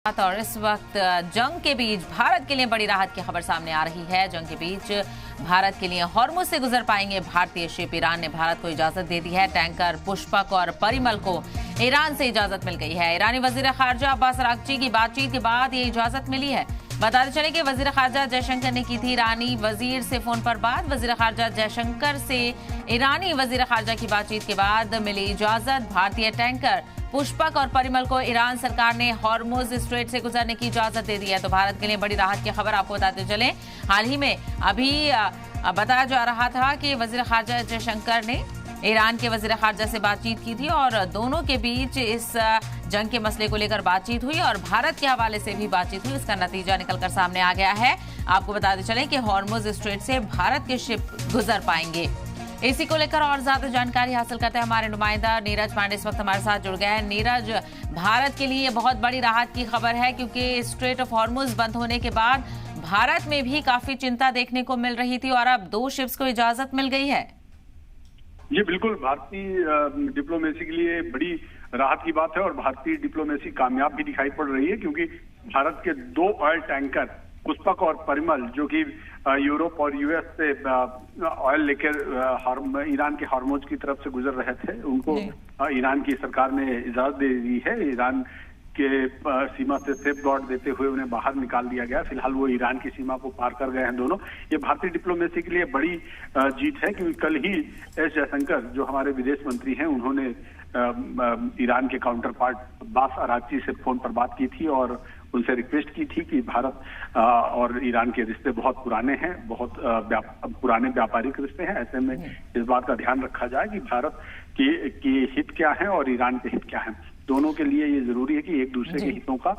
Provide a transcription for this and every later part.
और इस वक्त जंग के बीच भारत के लिए बड़ी राहत की खबर सामने आ रही है। जंग के बीच भारत के लिए हॉर्मुज से गुजर पाएंगे भारतीय शिप। ईरान ने भारत को इजाजत दे दी है। टैंकर पुष्पक और परिमल को ईरान से इजाजत मिल गई है। ईरानी वजीर खारजा अब्बास अरागची की बातचीत के बाद ये इजाजत मिली है। बताते चले कि वजीर खारजा जयशंकर ने की थी ईरानी वजीर से फोन पर बात। वजीर खारजा जयशंकर से ईरानी वजीर खारजा की बातचीत के बाद मिली इजाजत। भारतीय टैंकर पुष्पक और परिमल को ईरान सरकार ने हॉर्मुज स्ट्रेट से गुजरने की इजाजत दे दी है। तो भारत के लिए बड़ी राहत की खबर आपको बताते चले। हाल ही में अभी बताया जा रहा था कि वजीर खारजा जयशंकर ने ईरान के वजीर खारजा से बातचीत की थी और दोनों के बीच इस जंग के मसले को लेकर बातचीत हुई और भारत के हवाले से भी बातचीत हुई। इसका नतीजा निकलकर सामने आ गया है। आपको बताते चले कि हॉर्मुज स्ट्रेट से भारत के शिप गुजर पाएंगे। इसी को लेकर और ज्यादा जानकारी हासिल करते हैं हमारे नुमाइंदा नीरज पांडे इस वक्त हमारे साथ जुड़ गए हैं। नीरज, भारत के लिए बहुत बड़ी राहत की खबर है क्योंकि स्ट्रेट ऑफ हॉर्मुज बंद होने के बाद भारत में भी काफी चिंता देखने को मिल रही थी और अब 2 शिप्स को इजाजत मिल गई है। जी बिल्कुल, भारतीय डिप्लोमेसी के लिए बड़ी राहत की बात है और भारतीय डिप्लोमेसी कामयाब भी दिखाई पड़ रही है क्योंकि भारत के 2 ऑयल टैंकर पुष्पक और परिमल जो कि यूरोप और यूएस से ऑयल लेकर ईरान के हॉर्मुज की तरफ से गुजर रहे थे, उनको ईरान की सरकार ने इजाजत दे दी है। ईरान के सीमा से सेफ गार्ड देते हुए उन्हें बाहर निकाल दिया गया। फिलहाल वो ईरान की सीमा को पार कर गए हैं दोनों। ये भारतीय डिप्लोमेसी के लिए बड़ी जीत है क्योंकि कल ही एस जयशंकर जो हमारे विदेश मंत्री हैं उन्होंने ईरान के काउंटर पार्ट अब्बास अरागची से फोन पर बात की थी और उनसे रिक्वेस्ट की थी कि भारत और ईरान के रिश्ते बहुत पुराने हैं, बहुत पुराने व्यापारिक रिश्ते हैं। ऐसे में इस बात का ध्यान रखा जाए कि भारत के हित क्या हैं और ईरान के हित क्या हैं। दोनों के लिए ये जरूरी है कि एक दूसरे के हितों का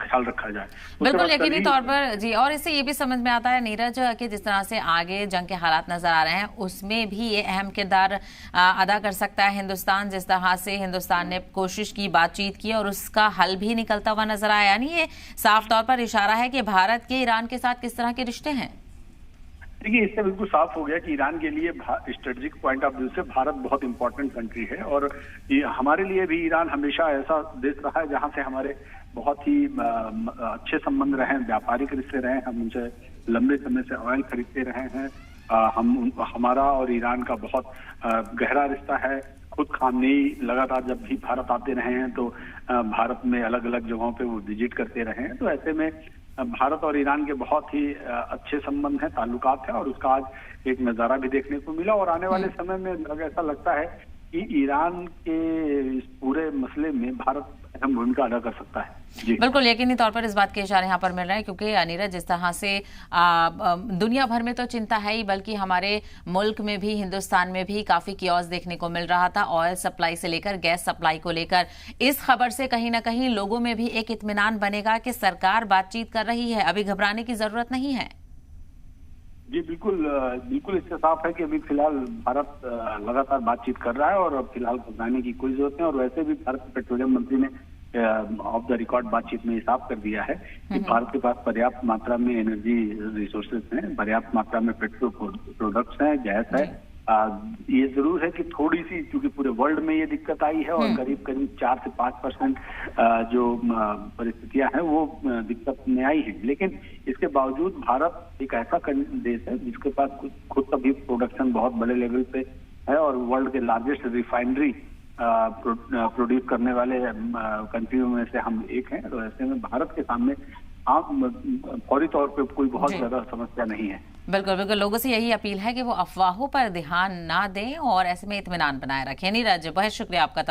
ख्याल रखा जाए। बिल्कुल यकीनी तौर पर जी। और इससे ये भी समझ में आता है नीरज कि जिस तरह से आगे जंग के हालात नजर आ रहे हैं उसमें भी ये अहम किरदार अदा कर सकता है हिंदुस्तान। जिस तरह से हिंदुस्तान ने कोशिश की, बातचीत की और उसका हल भी निकलता हुआ नजर आया, यानी ये साफ तौर पर इशारा है कि भारत के ईरान के साथ किस तरह के रिश्ते हैं। देखिए, इससे बिल्कुल साफ हो गया कि ईरान के लिए स्ट्रेटेजिक पॉइंट ऑफ व्यू से भारत बहुत इंपॉर्टेंट कंट्री है और हमारे लिए भी ईरान हमेशा ऐसा देश रहा है जहां से हमारे बहुत ही अच्छे संबंध रहे हैं, व्यापारिक रिश्ते रहे हैं। हम उनसे लंबे समय से ऑयल खरीदते रहे हैं। हमारा और ईरान का बहुत गहरा रिश्ता है। खुद खामनेई लगातार जब भी भारत आते रहे हैं तो भारत में अलग अलग जगहों पे वो विजिट करते रहे हैं। तो ऐसे में भारत और ईरान के बहुत ही अच्छे संबंध हैं, ताल्लुकात हैं और उसका आज एक नजारा भी देखने को मिला। और आने वाले समय में ऐसा लगता है कि ईरान के इस पूरे मसले में भारत अहम भूमिका अदा कर सकता है। जी बिल्कुल यकीनी तौर पर इस बात के इशारे यहाँ पर मिल रहे हैं क्योंकि नीरज जिस तरह से दुनिया भर में तो चिंता है ही बल्कि हमारे मुल्क में भी, हिंदुस्तान में भी काफी कियोस देखने को मिल रहा था ऑयल सप्लाई से लेकर गैस सप्लाई को लेकर। इस खबर से कहीं ना कहीं लोगों में भी एक इत्मीनान बनेगा कि सरकार बातचीत कर रही है, अभी घबराने की जरूरत नहीं है। जी बिल्कुल इससे साफ है कि अभी फिलहाल भारत लगातार बातचीत कर रहा है और अब फिलहाल घबराने की कोई जरूरत नहीं। और वैसे भी भारत के पेट्रोलियम मंत्री ने ऑफ द रिकॉर्ड बातचीत में साफ कर दिया है कि भारत के पास पर्याप्त मात्रा में एनर्जी रिसोर्सेज हैं, पर्याप्त मात्रा में पेट्रोल प्रोडक्ट्स हैं, गैस है। ये जरूर है कि थोड़ी सी, क्योंकि पूरे वर्ल्ड में ये दिक्कत आई है और करीब 4 से 5% जो परिस्थितियां हैं वो दिक्कत में आई है। लेकिन इसके बावजूद भारत एक ऐसा देश है जिसके पास खुद का भी प्रोडक्शन बहुत बड़े लेवल पे है और वर्ल्ड के लार्जेस्ट रिफाइनरी प्रोड्यूस करने वाले कंट्रियों में से हम एक हैं। तो ऐसे में भारत के सामने फौरी तौर पे कोई बहुत ज्यादा समस्या नहीं है। बिल्कुल लोगों से यही अपील है कि वो अफवाहों पर ध्यान ना दें और ऐसे में इत्मीनान बनाए रखें। नीरज, बहुत शुक्रिया आपका।